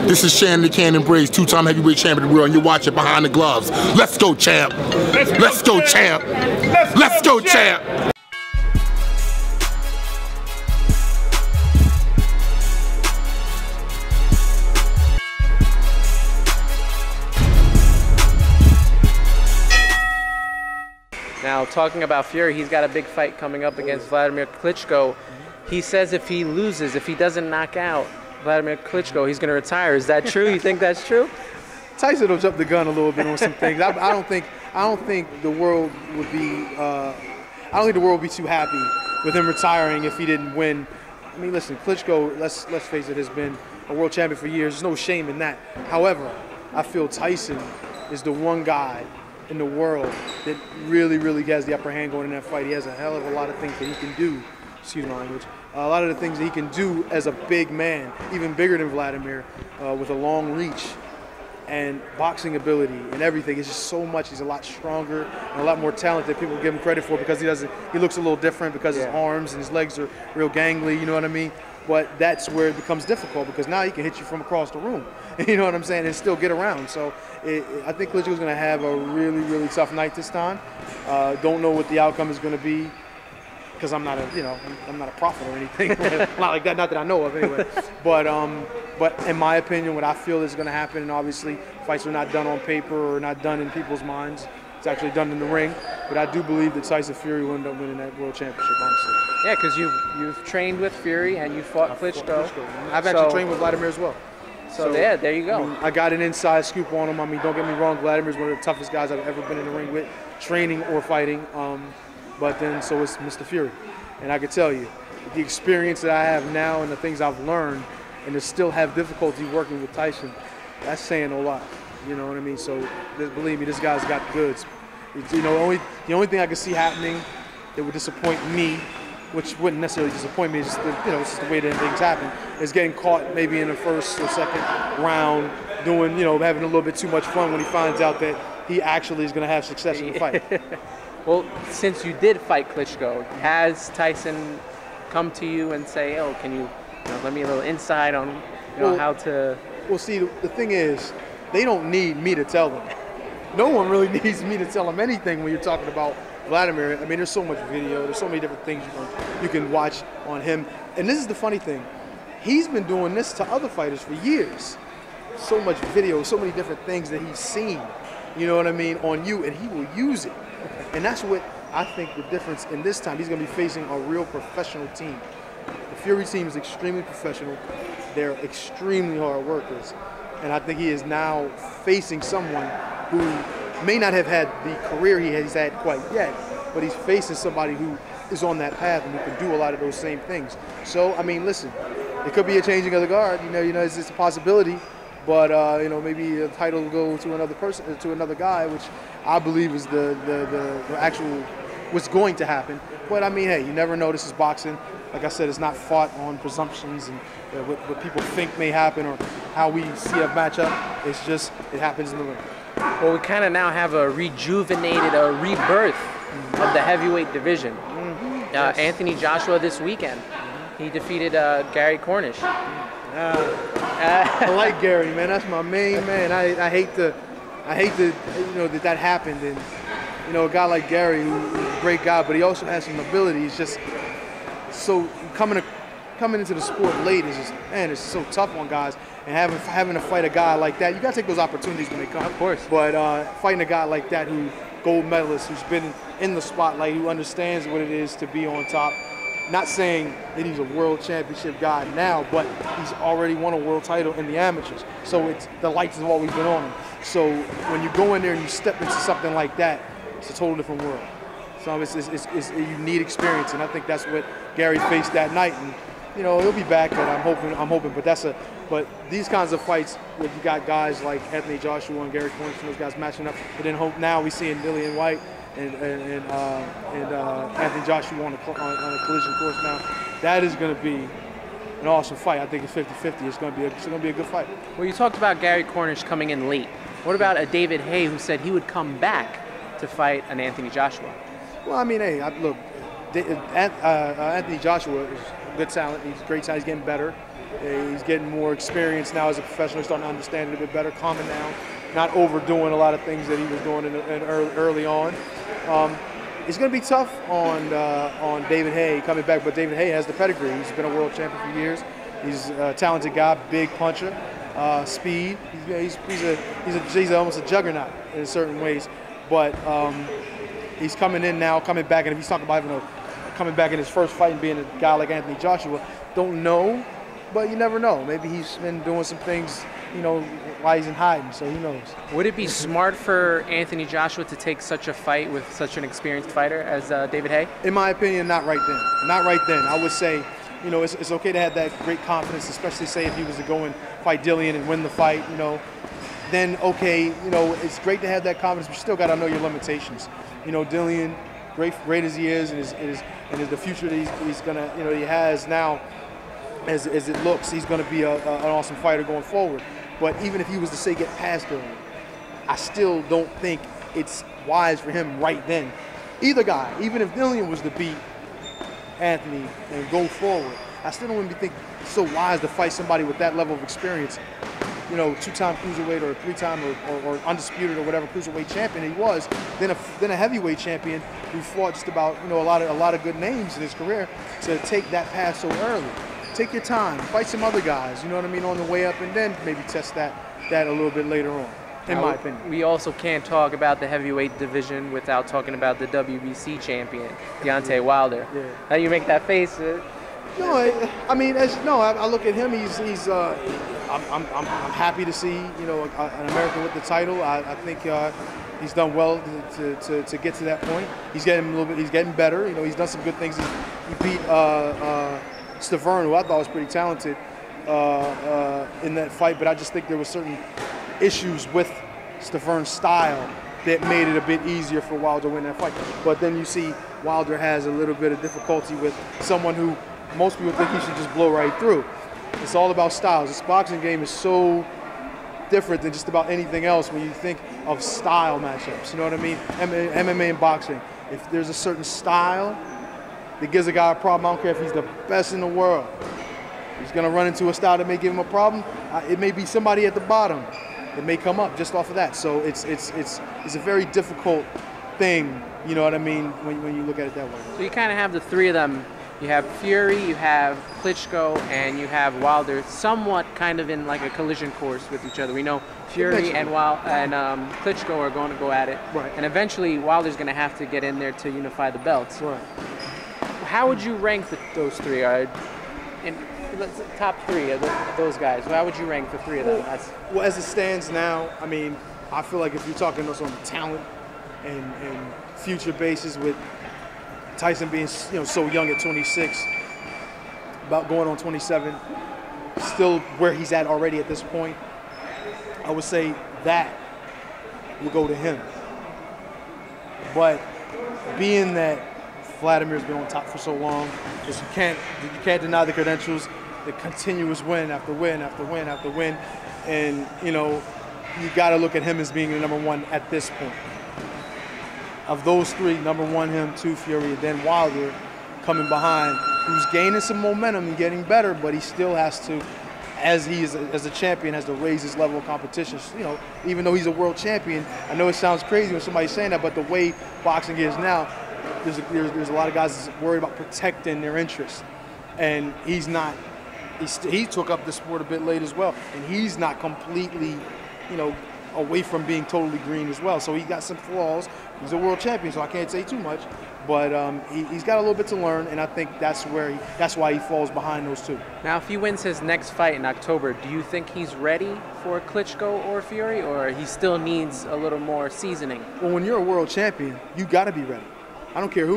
This is Shannon the Cannon Briggs, two-time heavyweight champion of the world, and you're watching Behind the Gloves. Let's go, champ. Let's go, champ. Let's go, champ. Now, talking about Fury, he's got a big fight coming up against Wladimir Klitschko. He says if he loses, if he doesn't knock out Wladimir Klitschko, he's going to retire. Is that true? You think that's true? Tyson will jump the gun a little bit on some things. I don't think the world would be. I don't think the world would be too happy with him retiring if he didn't win. I mean, listen, Klitschko. Let's face it, has been a world champion for years. There's no shame in that. However, I feel Tyson is the one guy in the world that really has the upper hand going in that fight. He has a hell of a lot of things that he can do. Excuse my language. A lot of the things that he can do as a big man, even bigger than Wladimir, with a long reach and boxing ability and everything. It's just so much. He's a lot stronger and a lot more talented than people give him credit for, because he looks a little different because his arms and his legs are real gangly, you know what I mean? But that's where it becomes difficult, because now he can hit you from across the room, you know what I'm saying, and still get around. So I think Klitschko's going to have a really tough night this time. Don't know what the outcome is going to be, because I'm not a prophet or anything. Not like that, not that I know of anyway. But in my opinion, what I feel is going to happen, and obviously fights are not done on paper or not done in people's minds. It's actually done in the ring. But I do believe that Tyson Fury will end up winning that world championship, honestly. Yeah, because you've trained with Fury and you fought Klitschko. I've actually trained with Wladimir as well. So yeah, there you go. I got an inside scoop on him. I mean, don't get me wrong, Vladimir's one of the toughest guys I've ever been in the ring with, training or fighting. But then so is Mr. Fury. And I can tell you, the experience that I have now and the things I've learned, and to still have difficulty working with Tyson, that's saying a lot. You know what I mean? So believe me, this guy's got the goods. You know, the only thing I can see happening that would disappoint me, which wouldn't necessarily disappoint me, is just it's just the way that things happen, is getting caught maybe in the first or second round doing, having a little bit too much fun when he finds out that he actually is going to have success in the fight. Well, since you did fight Klitschko, has Tyson come to you and say, "Oh, can you, let me a little insight on, how to?" Well, see, the thing is, they don't need me to tell them. No one really needs me to tell them anything when you're talking about Wladimir. I mean, there's so much video, there's so many different things you can watch on him. And this is the funny thing. He's been doing this to other fighters for years. So much video, so many different things that he's seen, you know what I mean, on you, and he will use it. And that's what I think the difference in this time. He's going to be facing a real professional team. The Fury team is extremely professional. They're extremely hard workers. And I think he is now facing someone who may not have had the career he's had quite yet, but he's facing somebody who is on that path and who can do a lot of those same things. So, I mean, listen, it could be a changing of the guard. It's just a possibility. But maybe the title will go to another person, to another guy, which I believe is the actual what's going to happen. But I mean, hey, you never know. This is boxing. Like I said, it's not fought on presumptions and what people think may happen or how we see a matchup. It's just it happens in the ring. Well, we kind of now have a rejuvenated, a rebirth of the heavyweight division. Yes. Anthony Joshua this weekend, he defeated Gary Cornish. I like Gary, man. That's my main man. I hate that happened. And a guy like Gary, who's a great guy, but he also has some ability. He's just so coming into the sport late is just, man, it's so tough on guys. And having to fight a guy like that, you gotta take those opportunities when they come. Of course. But fighting a guy like that, who gold medalist, who's been in the spotlight, who understands what it is to be on top. Not saying that he's a world championship guy now, but he's already won a world title in the amateurs. So the lights have always been on him. So when you go in there and you step into something like that, it's a total different world. So you need experience, and I think that's what Gary faced that night. And he'll be back, and I'm hoping. But these kinds of fights, where you got guys like Anthony Joshua and Gary Cornish, those guys matching up, and then now we seeing Dillian Whyte and Anthony Joshua on a collision course now. That is going to be an awesome fight. I think it's 50-50. It's going to be a good fight. Well, you talked about Gary Cornish coming in late. What about a David Haye who said he would come back to fight an Anthony Joshua? Well, I mean, hey, look, Anthony Joshua is good talent. He's great talent. He's getting better. He's getting more experience now as a professional. He's starting to understand it a bit better, calming down, not overdoing a lot of things that he was doing early on. It's going to be tough on David Haye coming back, but David Haye has the pedigree. He's been a world champion for years. He's a talented guy, big puncher, speed. He's almost a juggernaut in certain ways, but he's coming in now, coming back, and if he's talking about coming back in his first fight and being a guy like Anthony Joshua, don't know, but you never know. Maybe he's been doing some things, you know, while he's in hiding, so who knows. Would it be smart for Anthony Joshua to take such a fight with such an experienced fighter as David Haye? In my opinion, not right then. Not right then. I would say, you know, it's okay to have that great confidence, especially say if he was to go and fight Dillian and win the fight, you know, then okay, you know, it's great to have that confidence, but you still got to know your limitations. You know, Dillian, great as he is, and the future that he's gonna, you know, he has now, as it looks, he's gonna be an awesome fighter going forward. But even if he was to say get past Dillian, I still don't think it's wise for him right then. Either guy, even if Dillian was to beat Anthony and go forward, I still don't even think it's so wise to fight somebody with that level of experience. You know, two-time cruiserweight or three-time or undisputed or whatever cruiserweight champion he was, then a heavyweight champion who fought just about, you know, a lot of good names in his career, to take that path so early. Take your time, fight some other guys, you know what I mean, on the way up, and then maybe test that a little bit later on, in my opinion. We also can't talk about the heavyweight division without talking about the WBC champion, Deontay Wilder. Yeah. How you make that face? No, I mean, I look at him. I'm happy to see, you know, an American with the title. I think he's done well to get to that point. He's getting better. You know, he's done some good things. He beat Stavern, who I thought was pretty talented in that fight, but I just think there were certain issues with Stavern's style that made it a bit easier for Wilder to win that fight. But then you see Wilder has a little bit of difficulty with someone who most people think he should just blow right through. It's all about styles. This boxing game is so different than just about anything else when you think of style matchups. You know what I mean? MMA and boxing. If there's a certain style that gives a guy a problem, I don't care if he's the best in the world. He's going to run into a style that may give him a problem. It may be somebody at the bottom that may come up just off of that. So it's a very difficult thing, you know what I mean, when you look at it that way. So you kind of have the three of them. You have Fury, you have Klitschko, and you have Wilder, somewhat kind of in like a collision course with each other. We know Fury and Klitschko are going to go at it, right, and eventually Wilder's going to have to get in there to unify the belts. Right. How would you rank those three? In top three of those guys, how would you rank the three of them? Well, as it stands now, I mean, I feel like if you're talking on talent and future basis, with Tyson being, you know, so young at 26, about going on 27, still where he's at already at this point, I would say that will go to him. But being that Vladimir's been on top for so long, you can't deny the credentials, the continuous win after win after win after win, and you know, you got to look at him as being the number one at this point. Of those three, number one him, two Fury, and then Wilder coming behind, who's gaining some momentum and getting better, but he still has to, as a champion, has to raise his level of competition. You know, even though he's a world champion, I know it sounds crazy when somebody's saying that, but the way boxing is now, there's a lot of guys that's worried about protecting their interests, and he's not. He took up the sport a bit late as well, and he's not completely, you know, away from being totally green as well. So he got some flaws. He's a world champion, so I can't say too much, but he's got a little bit to learn, and I think that's why he falls behind those two. Now, if he wins his next fight in October, do you think he's ready for Klitschko or Fury, or he still needs a little more seasoning? Well, when you're a world champion, you got to be ready. I don't care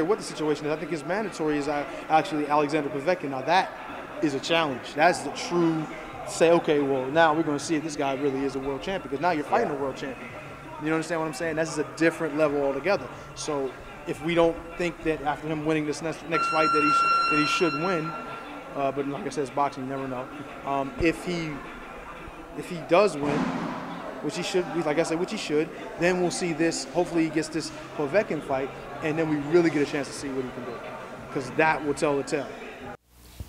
what the situation is. I think his mandatory is actually Alexander Povetkin. Now that is a challenge. That's the true say, okay, well, now we're going to see if this guy really is a world champion, because now you're fighting a world champion. You understand what I'm saying? This is a different level altogether. So if we don't think that after him winning this next fight that he should win, but like I said, it's boxing, you never know. If he does win, which he should, like I said, which he should, then we'll see this. Hopefully he gets this Povetkin fight, and then we really get a chance to see what he can do, because that will tell the tale.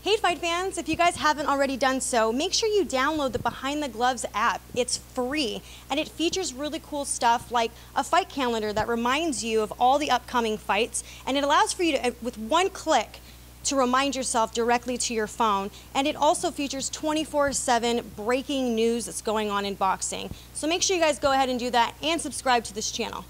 Hey Fight fans, if you guys haven't already done so, make sure you download the Behind the Gloves app. It's free, and it features really cool stuff like a fight calendar that reminds you of all the upcoming fights, and it allows for you to, with one click, to remind yourself directly to your phone. And it also features 24/7 breaking news that's going on in boxing. So make sure you guys go ahead and do that and subscribe to this channel.